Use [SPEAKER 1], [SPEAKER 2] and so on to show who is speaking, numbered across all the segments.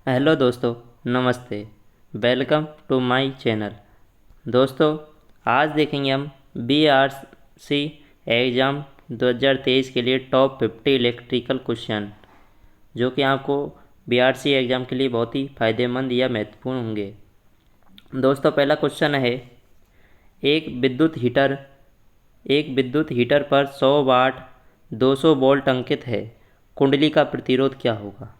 [SPEAKER 1] Hello दोस्तों, नमस्ते। Welcome to my channel. दोस्तों, आज देखेंगे हम BRC एग्ज़ाम 2023 के लिए टॉप 50 इलेक्ट्रिकल क्वेश्चन, जो कि आपको BRC एग्ज़ाम के लिए बहुत ही फ़ायदेमंद या महत्वपूर्ण होंगे। दोस्तों, पहला क्वेश्चन है, एक विद्युत हीटर एक विद्युत हीटर पर 100 वाट 200 वोल्ट अंकित है। कुंडली का प्रतिरोध क्या होगा?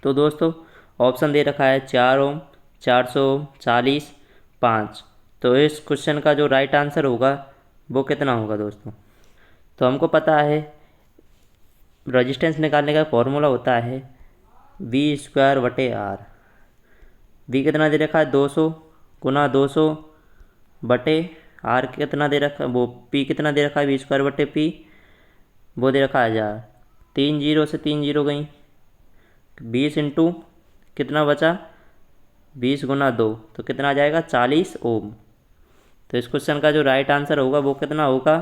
[SPEAKER 1] तो दोस्तों, ऑप्शन दे रखा है 4 ओम, 400 ओम, 40, 5। तो इस क्वेश्चन का जो राइट आंसर होगा वो कितना होगा दोस्तों? तो हमको पता है रेजिस्टेंस निकालने का फॉर्मूला होता है V²/R। V कितना दे रखा है 200 गुना 200 बटे R कितना दे रखा है, वो P कितना दे रखा है V²/P, वो दे रखा है 1000। 3 जीरो से 3 जीरो गई, 20 इंटू कितना बचा 20 गुना 2, तो कितना आ जाएगा 40 ओम। तो इस क्वेश्चन का जो राइट आंसर होगा वो कितना होगा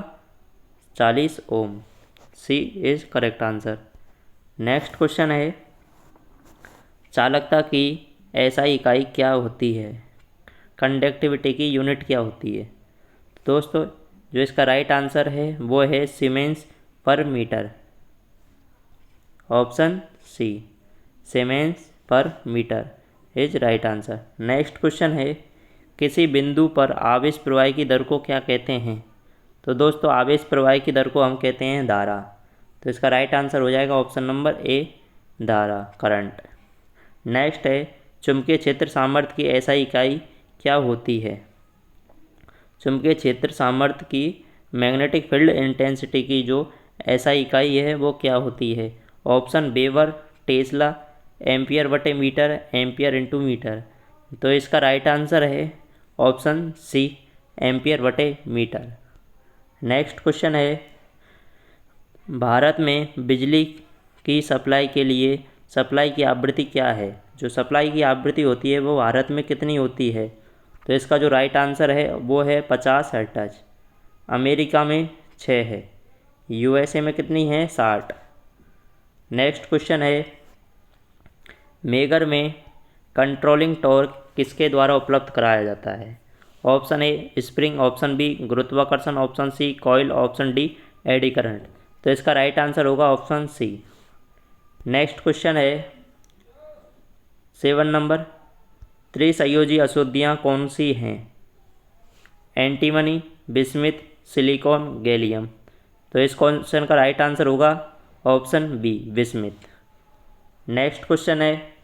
[SPEAKER 1] 40 ohm. C is correct answer. Next question है, चालकता की SI इकाई क्या होती है? कंडक्टिविटी की यूनिट क्या होती है? दोस्तों, जो इसका राइट आंसर है वो है siemens per metre. Option C, siemens per metre is right answer. Next question है, किसी बिंदु पर आवेश प्रवाह की दर को क्या कहते हैं? तो दोस्तों, आवेश प्रवाह की दर को हम कहते हैं धारा। तो इसका राइट आंसर हो जाएगा ऑप्शन नंबर ए, धारा, करंट। नेक्स्ट है, चुंबकीय क्षेत्र सामर्थ्य की SI इकाई क्या होती है? चुंबकीय क्षेत्र सामर्थ्य की मैग्नेटिक फील्ड इंटेंसिटी की जो SI इकाई है वो क्या होती है? ऑप्शन वेबर, टेस्ला, एम्पियर बटे मीटर, एम्पियर इंटू मीटर। तो इसका राइट आंसर है ऑप्शन सी, एम्पियर बटे मीटर। नेक्स्ट क्वेश्चन है, भारत में बिजली की सप्लाई के लिए सप्लाई की आवृत्ति क्या है? जो सप्लाई की आवृत्ति होती है वो भारत में कितनी होती है? तो इसका जो राइट आंसर है वो है 50 हर्ट्ज। अमेरिका में 6 है, USA में कितनी है 60। नेक्स्ट क्वेश्चन है, मेगर में कंट्रोलिंग टॉर्क किसके द्वारा उपलब्ध कराया जाता है? Option A spring, option B गुरुत्वाकर्षण, option C coil, option D eddy current. तो इसका राइट आंसर होगा ऑप्शन सी। नेक्स्ट क्वेश्चन है 7 नंबर, त्रिसंयोजी अशुद्धियाँ कौन सी हैं? Antimony, bismuth, silicon, gallium. तो इस क्वेश्चन का राइट आंसर होगा option B, bismuth. Next question है,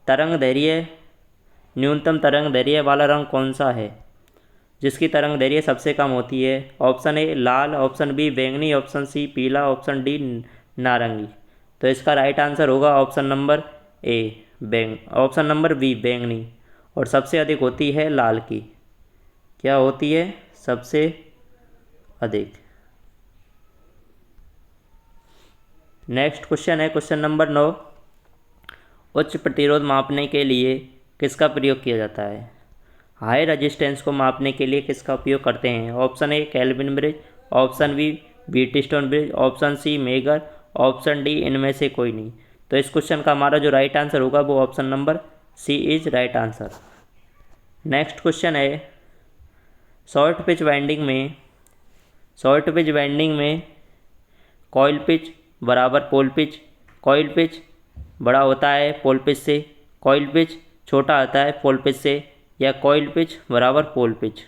[SPEAKER 1] तरंग दैर्घ्य न्यूनतम तरंग दैर्घ्य वाला रंग कौन सा है जिसकी तरंग दैर्घ्य सबसे कम होती है? ऑप्शन ए लाल, ऑप्शन बी बैंगनी, ऑप्शन सी पीला, ऑप्शन डी नारंगी। तो इसका राइट आंसर होगा option number A, option number B, बैंगनी। और सबसे अधिक होती है लाल की। क्या होती है सबसे अधिक? नेक्स्ट क्वेश्चन है क्वेश्चन नंबर 9, उच्च प्रतिरोध मापने के लिए किसका प्रयोग किया जाता है? हाई रजिस्टेंस को मापने के लिए किसका उपयोग करते हैं? Option A Kelvin bridge, option B Wheatstone bridge, option C megger, option D इनमें से कोई नहीं। तो इस क्वेश्चन का हमारा जो राइट आंसर होगा वो option number C is right answer. Next question है, शॉर्ट पिच वाइंडिंग में कॉइल पिच बराबर पोल पिच, कॉइल पिच बड़ा होता है पोल पिच से, कॉइल पिच छोटा आता है पोल पिच से, या कॉइल पिच बराबर पोल पिच।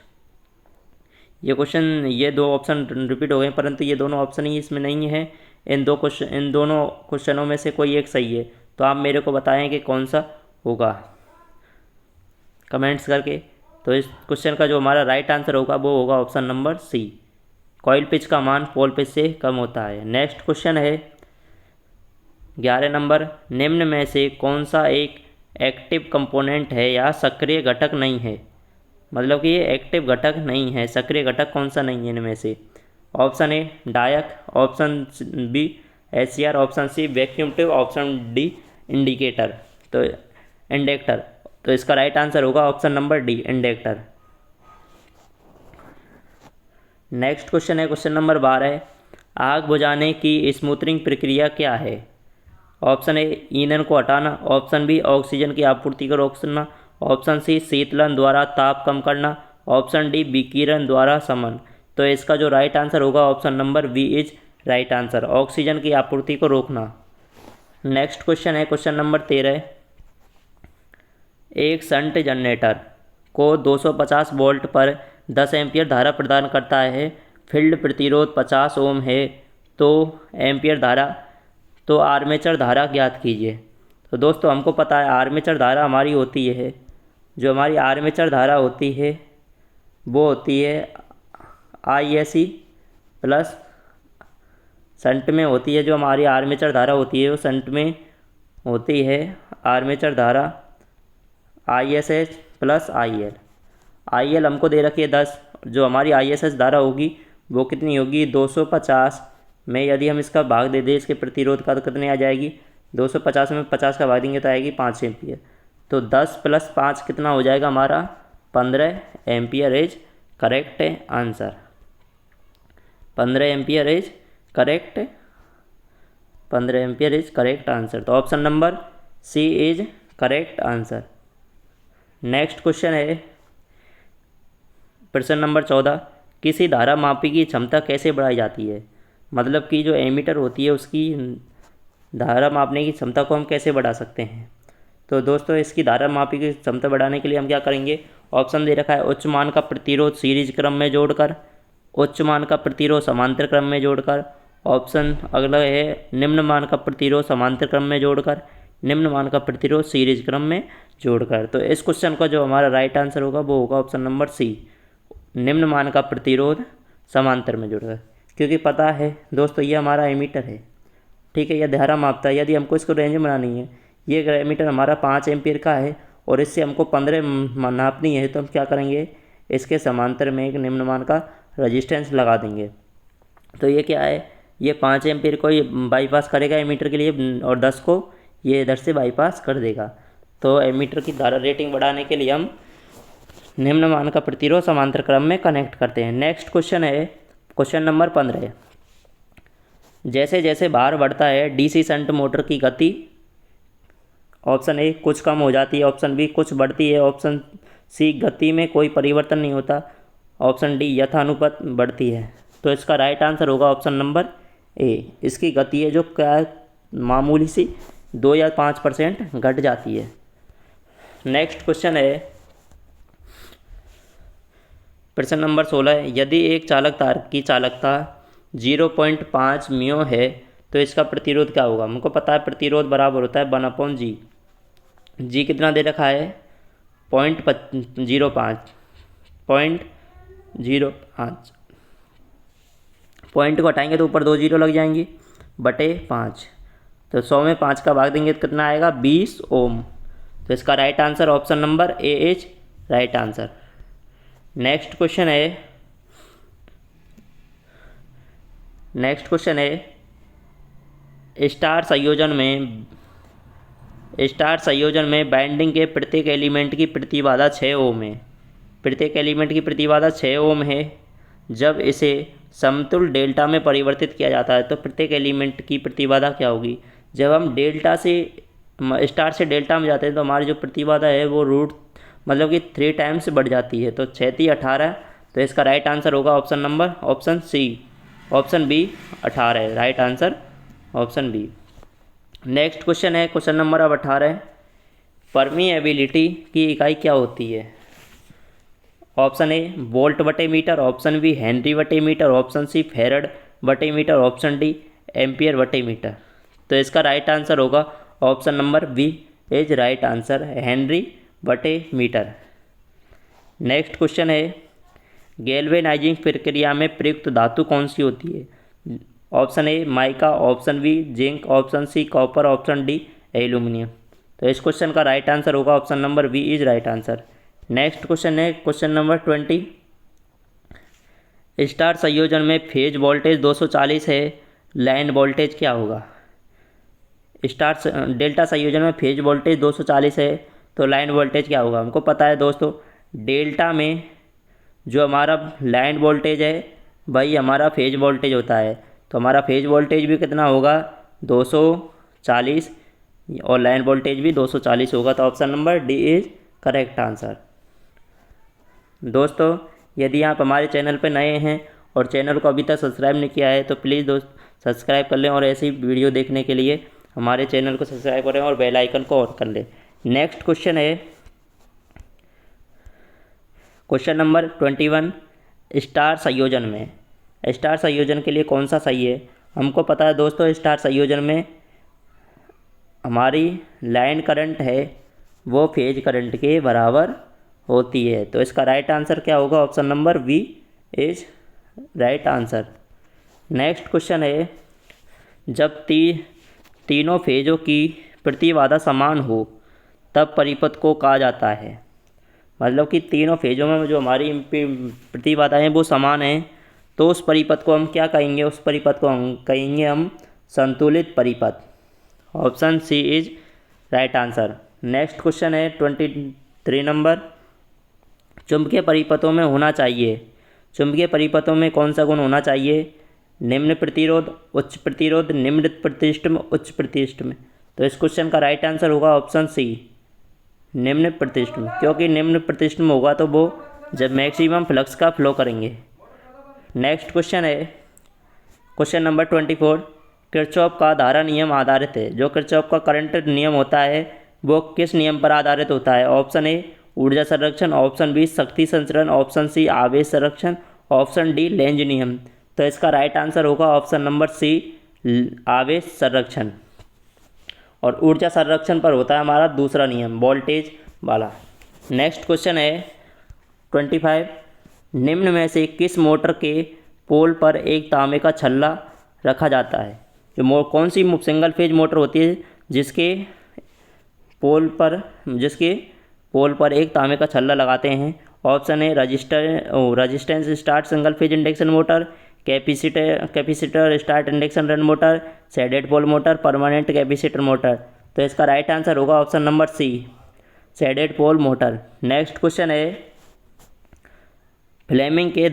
[SPEAKER 1] ये दो ऑप्शन रिपीट हो गए, परंतु ये दोनों ऑप्शन ही इसमें नहीं है। इन दोनों क्वेश्चनों में से कोई एक सही है। तो आप मेरे को बताएं कि कौन सा होगा कमेंट्स करके। तो इस क्वेश्चन का जो हमारा राइट आंसर होगा वो होगा option number C, coil pitch का मान पोल पिच से कम होता है। नेक्स्ट क्वेश्चन है 11 नंबर, निम्न में से कौन सा एक एक्टिव कंपोनेंट है या सक्रिय घटक नहीं है? मतलब कि ये एक्टिव घटक नहीं है, सक्रिय घटक कौन सा नहीं है इनमें से? Option A diac, option B SCR, option C vacuum tube, option D indicator. तो इंडक्टर। तो इसका राइट आंसर होगा option number D, inductor. Next question है क्वेश्चन नंबर 12, आग बुझाने की स्मूथनिंग प्रक्रिया क्या है? ऑप्शन ए ईंधन को हटाना, ऑप्शन बी ऑक्सीजन की आपूर्ति को रोकना, ऑप्शन सी शीतलन द्वारा ताप कम करना, ऑप्शन डी विकिरण द्वारा शमन। तो इसका जो राइट आंसर होगा option number B is right answer, oxygen की आपूर्ति को रोकना। नेक्स्ट क्वेश्चन है क्वेश्चन नंबर 13। एक शंट जनरेटर को 250 वोल्ट पर 10 एम्पियर धारा प्रदान करता है, फील्ड प्रतिरोध 50 ओम है, तो एम्पियर धारा तो आर्मेचर धारा ज्ञात कीजिए। तो दोस्तों हमको पता है आर्मेचर धारा हमारी होती है, जो हमारी आर्मेचर धारा होती है वो होती है ISC प्लस शंट में होती है, जो हमारी आर्मेचर धारा होती है वो शंट में होती है आर्मेचर धारा ISH प्लस IL। IL हमको दे रखी है 10, जो हमारी ISH धारा होगी वो कितनी होगी 250 में, यदि हम इसका भाग दे दें इसके प्रतिरोध का तो कितने आ जाएगी 250 में 50 का भाग देंगे तो आएगी 5 एम्पियर। तो 10 प्लस 5 कितना हो जाएगा हमारा 15 ampere is correct answer. 15 ampere is correct, 15 ampere is correct answer. तो option number C is correct answer. Next question है प्रश्न नंबर 14। किसी धारा मापी की क्षमता कैसे बढ़ाई जाती है? मतलब कि जो एमीटर होती है उसकी धारा मापने की क्षमता को हम कैसे बढ़ा सकते हैं? तो दोस्तों इसकी धारा मापी की क्षमता बढ़ाने के लिए हम क्या करेंगे, ऑप्शन दे रखा है उच्च मान का प्रतिरोध सीरीज क्रम में जोड़कर, उच्च मान का प्रतिरोध समांतर क्रम में जोड़कर, ऑप्शन अगला है निम्न मान का प्रतिरोध समांतर क्रम में जोड़कर, निम्न मान का प्रतिरोध सीरीज क्रम में जोड़कर। तो इस क्वेश्चन का जो हमारा राइट आंसर होगा वो होगा ऑप्शन नंबर सी, निम्न मान का प्रतिरोध समांतर में जोड़कर। क्योंकि पता है दोस्तों ये हमारा एमीटर है, ठीक है, यह धारा मापता है। यदि हमको इसको रेंज बनानी है, ये एमीटर हमारा 5 एम्पियर का है और इससे हमको 15 नापनी है, तो हम क्या करेंगे इसके समांतर में एक निम्न मान का रजिस्टेंस लगा देंगे। तो ये क्या है, ये 5 एम्पियर को ये बाईपास करेगा एमीटर के लिए और 10 को ये इधर से बाईपास कर देगा। तो एमीटर की धारा रेटिंग बढ़ाने के लिए हम निम्न मान का प्रतिरोध समांतर क्रम में कनेक्ट करते हैं। नेक्स्ट क्वेश्चन है क्वेश्चन नंबर 15। जैसे जैसे भार बढ़ता है DC शंट मोटर की गति, ऑप्शन ए कुछ कम हो जाती है, ऑप्शन बी कुछ बढ़ती है, ऑप्शन सी गति में कोई परिवर्तन नहीं होता, ऑप्शन डी यथानुपात बढ़ती है। तो इसका राइट आंसर होगा ऑप्शन नंबर ए, इसकी गति है जो क्या मामूली सी 2 या 5% घट जाती है। नेक्स्ट क्वेश्चन है प्रश्न नंबर 16। यदि एक चालक तार की चालकता 0.5 म्यू है तो इसका प्रतिरोध क्या होगा? हमको पता है प्रतिरोध बराबर होता है 1/G। जी कितना दे रखा है 0.05, पॉइंट को हटाएंगे तो ऊपर 2 जीरो लग जाएंगी बटे 5, तो 100 में 5 का भाग देंगे तो कितना आएगा 20 ओम। तो इसका right answer option number A is right answer. Next question है स्टार संयोजन में बाइंडिंग के प्रत्येक एलिमेंट की प्रतिबाधा 6 ओम है। प्रत्येक एलिमेंट की प्रतिबाधा 6 ओम है। जब इसे समतुल्य डेल्टा में परिवर्तित किया जाता है तो प्रत्येक एलिमेंट की प्रतिबाधा क्या होगी? जब हम स्टार से डेल्टा में जाते हैं तो हमारी जो प्रतिबाधा है वो मतलब कि 3 टाइम्स बढ़ जाती है। तो 6 × 18, तो इसका राइट आंसर होगा ऑप्शन नंबर ऑप्शन बी 18 है right answer, option B. Next question है क्वेश्चन नंबर अब 18। परमीएबिलिटी की इकाई क्या होती है? ऑप्शन ए वोल्ट बटे मीटर, ऑप्शन बी हेनरी बटे मीटर, ऑप्शन सी फैरड बटे मीटर, ऑप्शन डी एम्पियर बटे मीटर। तो इसका राइट आंसर होगा option number B is right answer, henry बटे मीटर। नेक्स्ट क्वेश्चन है गैल्वेनाइजिंग प्रक्रिया में प्रयुक्त धातु कौन सी होती है? Option A mica, option B zinc, option C copper, option D aluminium. तो इस क्वेश्चन का राइट आंसर होगा option number B is right answer. Next question है क्वेश्चन नंबर 20। स्टार संयोजन में फेज वोल्टेज 240 है, लाइन वोल्टेज क्या होगा? डेल्टा संयोजन में फेज वोल्टेज 240 है तो लाइन वोल्टेज क्या होगा? हमको पता है दोस्तों डेल्टा में जो हमारा लाइन वोल्टेज है वही हमारा फेज वोल्टेज होता है। तो हमारा फेज वोल्टेज भी कितना होगा 240 240 और लाइन वोल्टेज भी 240 होगा। तो option number D is correct answer. दोस्तों यदि आप हमारे चैनल पर नए हैं और चैनल को अभी तक सब्सक्राइब नहीं किया है तो प्लीज़ दोस्त सब्सक्राइब कर लें और ऐसी वीडियो देखने के लिए हमारे चैनल को सब्सक्राइब करें और बेल आइकन को ऑन कर लें। नेक्स्ट क्वेश्चन है क्वेश्चन नंबर 21, स्टार संयोजन में। स्टार संयोजन के लिए कौन सा सही है? हमको पता है दोस्तों स्टार संयोजन में हमारी लाइन करंट है वो फेज करंट के बराबर होती है। तो इसका राइट आंसर क्या होगा? Option number B is right answer. Next question है जब तीनों फेजों की प्रतिबाधा समान हो तब परिपथ को कहा जाता है। मतलब कि तीनों फेजों में जो हमारी प्रतिबाधाएं हैं वो समान हैं तो उस परिपथ को हम क्या कहेंगे? उस परिपथ को हम कहेंगे संतुलित परिपथ। Option C is right answer. Next question है 23 नंबर, चुंबकीय परिपथों में होना चाहिए। चुंबकीय परिपथों में कौन सा गुण होना चाहिए? निम्न प्रतिरोध, उच्च प्रतिरोध, निम्न प्रतिष्ठ में, उच्च प्रतिष्ठ में। तो इस क्वेश्चन का राइट आंसर होगा ऑप्शन सी निम्न प्रतिष्ठ में, क्योंकि निम्न प्रतिष्ठ में होगा तो वो जब मैक्सिमम फ्लक्स का फ्लो करेंगे। नेक्स्ट क्वेश्चन है क्वेश्चन नंबर 24, किरचॉफ का धारा नियम आधारित है। जो किरचॉफ का करंट नियम होता है वो किस नियम पर आधारित होता है? ऑप्शन ए ऊर्जा संरक्षण, ऑप्शन बी शक्ति संचरण, ऑप्शन सी आवेश संरक्षण, ऑप्शन डी लेंज नियम। तो इसका राइट आंसर होगा ऑप्शन नंबर सी आवेश संरक्षण। और ऊर्जा संरक्षण पर होता है हमारा दूसरा नियम वोल्टेज वाला। नेक्स्ट क्वेश्चन है 25, निम्न में से किस मोटर के पोल पर एक तांबे का छल्ला रखा जाता है? जो कौन सी सिंगल फेज मोटर होती है जिसके पोल पर एक तांबे का छल्ला लगाते हैं? Option A resistance start single phase induction motor, capacitor start induction run motor, shaded pole motor, permanent capacitor motor. तो इसका राइट आंसर होगा option number C shaded pole motor. Next question है फ्लेमिंग के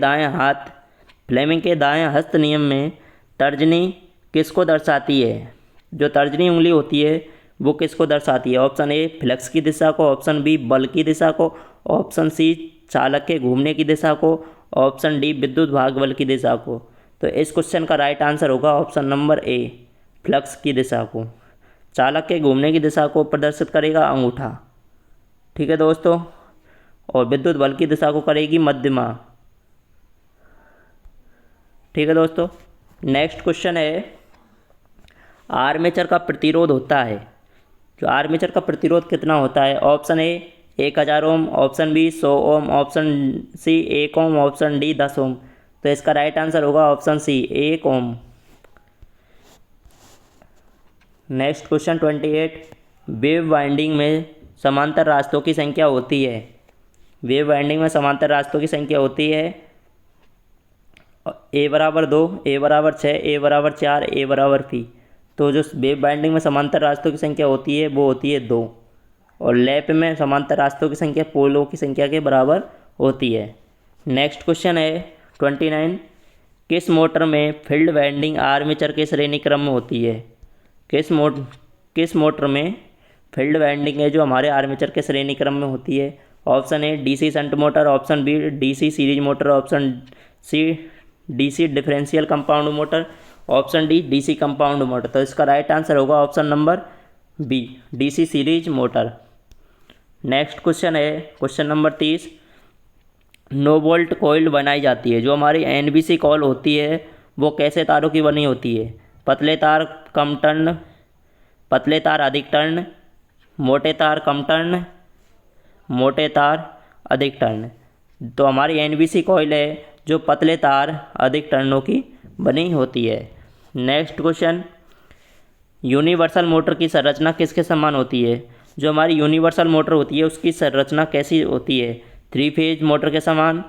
[SPEAKER 1] दाएं हस्त नियम में तर्जनी किसको दर्शाती है? जो तर्जनी उंगली होती है वो किसको दर्शाती है? ऑप्शन ए फ्लक्स की दिशा को, ऑप्शन बी बल की दिशा को, ऑप्शन सी चालक के घूमने की दिशा को, ऑप्शन डी विद्युत भाग बल की दिशा को। तो इस क्वेश्चन का राइट आंसर होगा ऑप्शन नंबर ए फ्लक्स की दिशा को। चालक के घूमने की दिशा को प्रदर्शित करेगा अंगूठा, ठीक है दोस्तों, और विद्युत बल की दिशा को करेगी मध्यमा, ठीक है दोस्तों। नेक्स्ट क्वेश्चन है आर्मेचर का प्रतिरोध होता है। जो आर्मेचर का प्रतिरोध कितना होता है? Option A 1000 ohm, option B 100 ohm, option C 1 ohm, option D 10 ohm. तो इसका राइट आंसर होगा option C 1 ohm. Next question 28, wave winding में समांतर रास्तों की संख्या होती है। वेव वाइंडिंग में समांतर रास्तों की संख्या होती है ए बराबर 2, ए बराबर 6, ए बराबर 4, ए बराबर पी। तो जो वेव बाइंडिंग में समांतर रास्तों की संख्या होती है वो होती है 2, और लैप में समांतर रास्तों की संख्या पोलों की संख्या के बराबर होती है। नेक्स्ट क्वेश्चन है 29, किस मोटर में फील्ड वाइंडिंग आर्मेचर के श्रेणी क्रम में होती है? किस मोटर में फील्ड वाइंडिंग है जो हमारे आर्मेचर के श्रेणी क्रम में होती है? Option A DC shunt motor, option B DC series motor, option C DC differential compound motor, option D DC compound motor. तो इसका राइट आंसर होगा option number B DC series motor. Next question है question number 30, no volt coil बनाई जाती है। जो हमारी NBC coil होती है वो कैसे तारों की बनी होती है? पतले तार कम टर्न, पतले तार अधिक टर्न, मोटे तार कम टर्न, मोटे तार अधिक टर्न। तो हमारी एनबीसी कॉइल है जो पतले तार अधिक टर्नों की बनी होती है। नेक्स्ट क्वेश्चन, यूनिवर्सल मोटर की संरचना किसके समान होती है? जो हमारी यूनिवर्सल मोटर होती है उसकी संरचना कैसी होती है? 3 फेज मोटर के समान,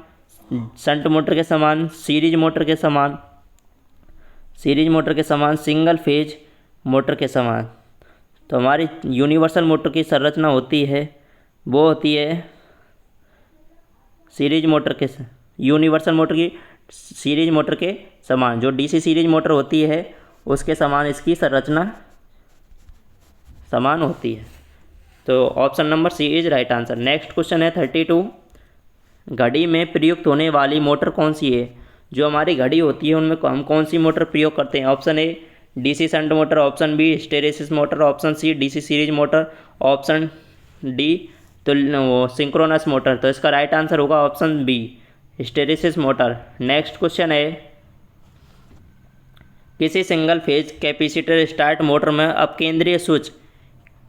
[SPEAKER 1] शंट मोटर के समान, सीरीज मोटर के समान, सिंगल फेज मोटर के समान। तो हमारी यूनिवर्सल मोटर की संरचना होती है वो होती है यूनिवर्सल मोटर की सीरीज मोटर के समान। जो डीसी सीरीज मोटर होती है उसके समान इसकी संरचना समान होती है। तो option number C is right answer. Next question है 32, घड़ी में प्रयुक्त होने वाली मोटर कौन सी है? जो हमारी घड़ी होती है उनमें हम कौन सी मोटर प्रयोग करते हैं? Option A DC shunt motor, option B hysteresis motor, option C DC series motor, option D तो वो सिंक्रोनस मोटर। तो इसका राइट आंसर होगा option B hysteresis motor. Next question है, किसी single phase capacitor start motor में अपकेंद्रीय switch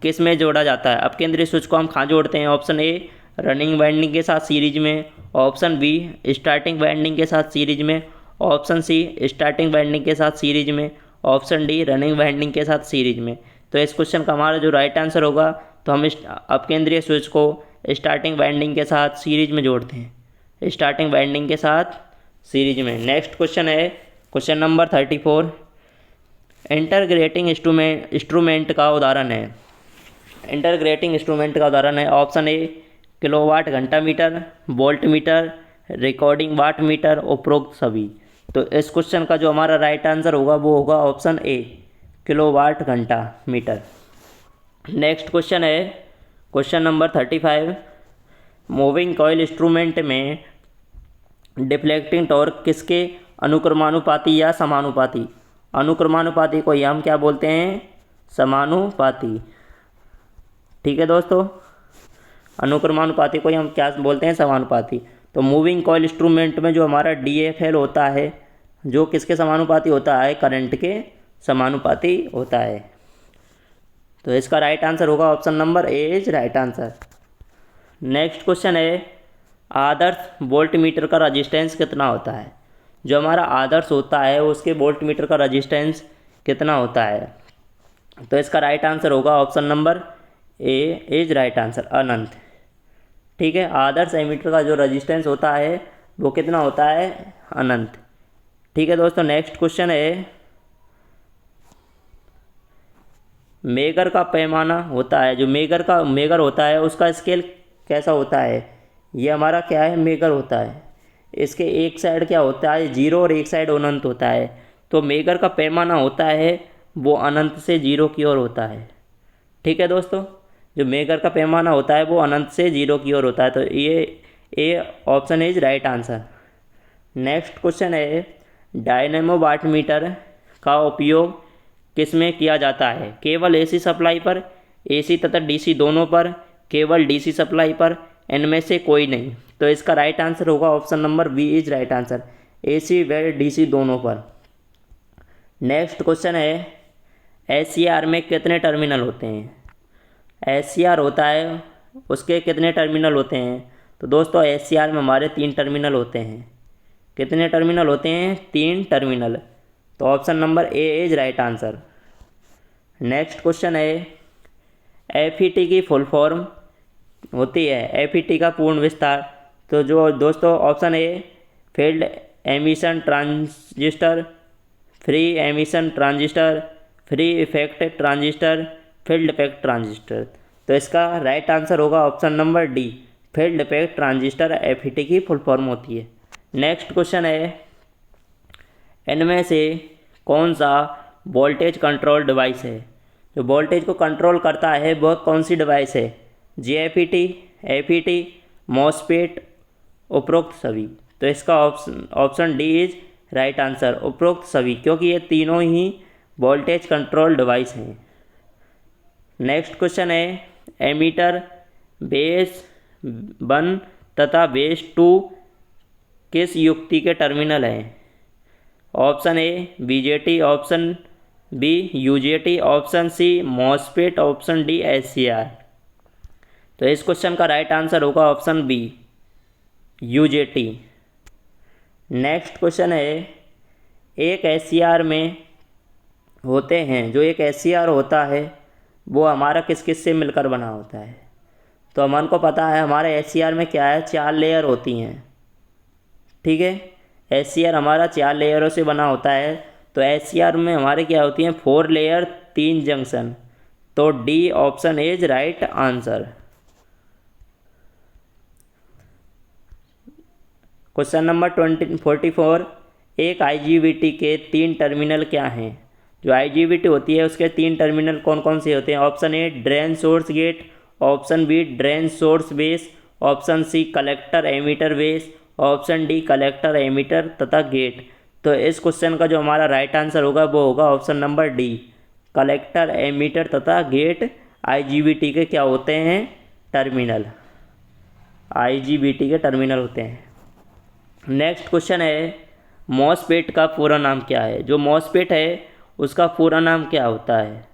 [SPEAKER 1] किस में जोड़ा जाता है? अपकेंद्रीय स्विच को हम कहाँ जोड़ते हैं? ऑप्शन ए रनिंग वाइंडिंग के साथ सीरीज में, ऑप्शन बी स्टार्टिंग वाइंडिंग के साथ सीरीज में, ऑप्शन सी स्टार्टिंग वाइंडिंग के साथ सीरीज में, ऑप्शन डी रनिंग वाइंडिंग के साथ सीरीज में। तो इस क्वेश्चन का हमारा जो राइट आंसर होगा, तो हम इस अपकेंद्रीय स्विच को स्टार्टिंग वाइंडिंग के साथ सीरीज में जोड़ते हैं, स्टार्टिंग वाइंडिंग के साथ सीरीज में। नेक्स्ट क्वेश्चन है क्वेश्चन नंबर 34, इंटरग्रेटिंग इंस्ट्रूमेंट का उदाहरण है। इंटरग्रेटिंग इंस्ट्रूमेंट का उदाहरण है ऑप्शन ए किलोवाट घंटा meter, volt meter, recording watt meter, उपरोक्त सभी। तो इस क्वेश्चन का जो हमारा राइट आंसर होगा वो होगा ऑप्शन ए किलोवाट घंटा मीटर। नेक्स्ट क्वेश्चन है question number 35, moving coil instrument में डिफ्लेक्टिंग टॉर्क किसके अनुक्रमानुपाती या समानुपाती? अनुक्रमानुपाती को हम क्या बोलते हैं? समानुपाती। ठीक है दोस्तों, अनुक्रमानुपाती को हम क्या बोलते हैं? समानुपाती। तो मूविंग कॉइल इंस्ट्रूमेंट में जो हमारा DFL होता है, जो किसके समानुपाती होता है? करंट के समानुपाती होता है। तो इसका राइट आंसर होगा option number A is right answer. Next question है, आदर्श वोल्ट मीटर का रजिस्टेंस कितना होता है? जो हमारा आदर्श होता है उसके वोल्ट मीटर का रजिस्टेंस कितना होता है? तो इसका राइट आंसर होगा option number A is right answer, अनंत। ठीक है, आदर्श एमीटर का जो रजिस्टेंस होता है वो कितना होता है? अनंत। ठीक है दोस्तों, नेक्स्ट क्वेश्चन है, मेगर का पैमाना होता है, जो मेगर होता है उसका स्केल कैसा होता है? ये हमारा क्या है? मेगर होता है। इसके एक साइड क्या होता है? 0 और एक साइड अनंत होता है। तो मेगर का पैमाना होता है वो अनंत से 0 की ओर होता है। ठीक है दोस्तों, जो मेगर का पैमाना होता है वो अनंत से 0 की ओर होता है। तो ये A option is right answer. Next question है, डायनेमो वाट मीटर का उपयोग किस में किया जाता है? केवल AC सप्लाई पर, AC तथा DC दोनों पर, केवल DC सप्लाई पर, इनमें से कोई नहीं। तो इसका राइट आंसर होगा option number B is right answer, AC व DC दोनों पर। नेक्स्ट क्वेश्चन है, SCR में कितने टर्मिनल होते हैं? SCR होता है उसके कितने टर्मिनल होते हैं? तो दोस्तों SCR में हमारे 3 टर्मिनल होते हैं। कितने टर्मिनल होते हैं? 3 टर्मिनल। तो option number A is right answer. Next question है, FET की फुल फॉर्म होती है, FET का पूर्ण विस्तार। तो जो दोस्तों option a field emission transistor, free emission transistor, free effect transistor, field effect transistor. तो इसका राइट आंसर होगा option number D field effect transistor FET की फुल फॉर्म होती है। नेक्स्ट क्वेश्चन है, इनमें से कौन सा वोल्टेज कंट्रोल डिवाइस है? जो वोल्टेज को कंट्रोल करता है वह कौन सी डिवाइस है? JFET, FET, मॉसफेट, उपरोक्त सभी। तो इसका option D is right answer, उपरोक्त सभी, क्योंकि ये तीनों ही वोल्टेज कंट्रोल डिवाइस हैं। नेक्स्ट क्वेश्चन है, एमीटर बेस 1 तथा बेस 2 किस युक्ति के टर्मिनल हैं? Option A BJT, option B UJT, option C MOSFET, option D SCR। तो इस क्वेश्चन का राइट आंसर होगा option B UJT। Next question है, एक SCR में होते हैं, जो एक SCR होता है वो हमारा किस किस से मिलकर बना होता है? तो हमन को पता है हमारे SCR में क्या है? 4 लेयर होती हैं। ठीक है, SCR हमारा 4 लेयरों से बना होता है। तो SCR में हमारे क्या होती हैं? 4 लेयर 3 जंक्शन। तो D option is right answer. Question number 44, एक IGBT के 3 टर्मिनल क्या हैं? जो IGBT होती है उसके 3 टर्मिनल कौन कौन से होते हैं? Option A drain source gate, option B drain source base, option C collector emitter base, option D collector emitter तथा गेट। तो इस क्वेश्चन का जो हमारा राइट आंसर होगा वो होगा option number D, collector emitter तथा गेट IGBT के क्या होते हैं? टर्मिनल। IGBT के टर्मिनल होते हैं। नेक्स्ट क्वेश्चन है मॉसफेट का पूरा नाम क्या है? जो मॉसफेट है उसका पूरा नाम क्या होता है?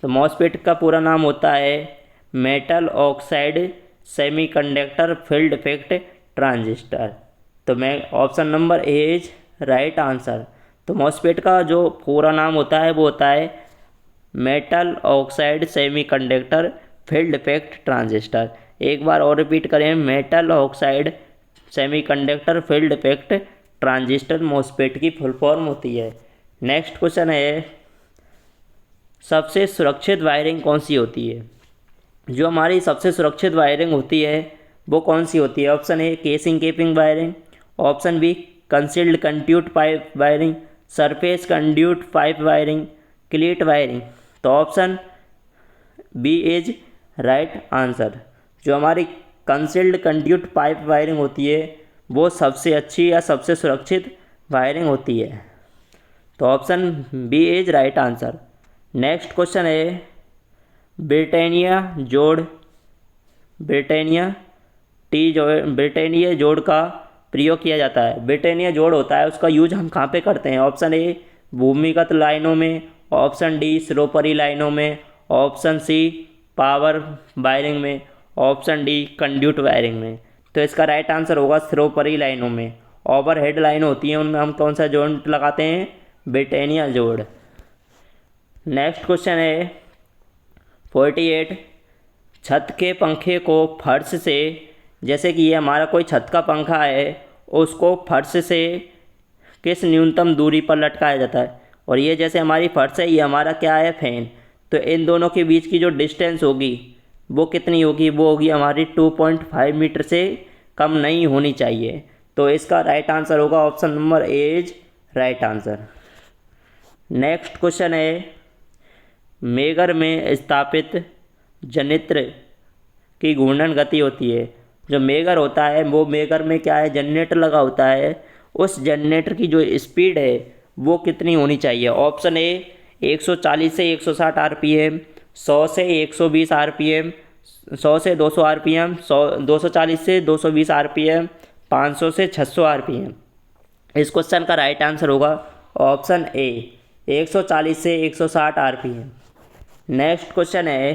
[SPEAKER 1] तो मॉसफेट का पूरा नाम होता है metal oxide semiconductor field effect transistor. तो मैं option number A is right answer. तो मॉसफेट का जो पूरा नाम होता है वो होता है metal oxide semiconductor field effect transistor. एक बार और रिपीट करें, metal oxide semiconductor field effect transistor MOSFET की फुल फॉर्म होती है। नेक्स्ट क्वेश्चन है सबसे सुरक्षित वायरिंग कौन सी होती है? जो हमारी सबसे सुरक्षित वायरिंग होती है वो कौन सी होती है? Option A casing capping wiring, option B concealed conduit pipe wiring, surface conduit pipe wiring, cleat wiring. तो option B is right answer. जो हमारी कंसील्ड कंड्यूट पाइप वायरिंग होती है वो सबसे अच्छी या सबसे सुरक्षित वायरिंग होती है। तो option B is right answer. Next question है ब्रिटानिया जोड़ का प्रयोग किया जाता है। ब्रिटानिया जोड़ होता है उसका यूज हम कहाँ पे करते हैं? ऑप्शन ए भूमिगत लाइनों में, ऑप्शन डी स्रोपरी लाइनों में, ऑप्शन सी पावर वायरिंग में, ऑप्शन डी कंड्यूट वायरिंग में। तो इसका राइट आंसर होगा स्रोपरी लाइनों में। ओवरहेड लाइन होती हैं उनमें हम कौन सा जोड़ लगाते हैं? ब्रिटानिया जोड़। नेक्स्ट क्वेश्चन है 48 छत के पंखे को फर्श से, जैसे कि ये हमारा कोई छत का पंखा है, उसको फर्श से किस न्यूनतम दूरी पर लटकाया जाता है? और ये जैसे हमारी फर्श है, ये हमारा क्या है? फैन। तो इन दोनों के बीच की जो डिस्टेंस होगी वो कितनी होगी? वो होगी हमारी 2.5 मीटर से कम नहीं होनी चाहिए। तो इसका राइट आंसर होगा option number A is right answer. Next question है मेगर में स्थापित जनित्र की घूर्णन गति होती है। जो मेगर होता है वो मेगर में क्या है? जनरेटर लगा होता है। उस जनरेटर की जो स्पीड है वो कितनी होनी चाहिए? ऑप्शन ए 140 से 160 RPM, 100 से 120 RPM, 100 से 200 RPM, 240 से 220 RPM, 500 से 600 RPM। इस क्वेश्चन का राइट आंसर होगा ऑप्शन ए 140 से 160 RPM। नेक्स्ट क्वेश्चन है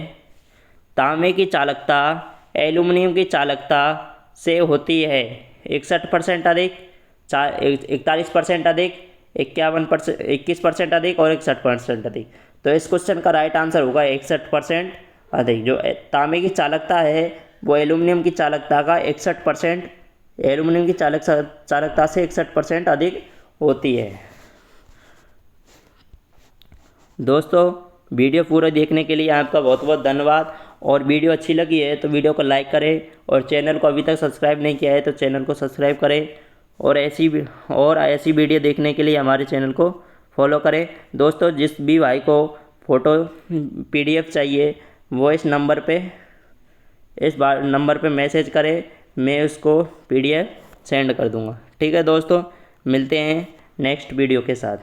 [SPEAKER 1] तांबे की चालकता एल्यूमिनियम की चालकता से होती है 61% अधिक, 41% अधिक, 51%, 21% अधिक और 61% अधिक। तो इस क्वेश्चन का राइट आंसर होगा 61% अधिक। जो तांबे की चालकता है वो एल्यूमिनियम की चालकता का 61%, एल्यूमिनियम की चालकता से 61% अधिक होती है। दोस्तों वीडियो पूरा देखने के लिए आपका बहुत बहुत धन्यवाद। और वीडियो अच्छी लगी है तो वीडियो को लाइक करें और चैनल को अभी तक सब्सक्राइब नहीं किया है तो चैनल को सब्सक्राइब करें और ऐसी वीडियो देखने के लिए हमारे चैनल को फॉलो करें। दोस्तों जिस भी भाई को फ़ोटो PDF चाहिए वो इस नंबर पे मैसेज करें, मैं उसको PDF सेंड कर दूँगा। ठीक है दोस्तों, मिलते हैं नेक्स्ट वीडियो के साथ।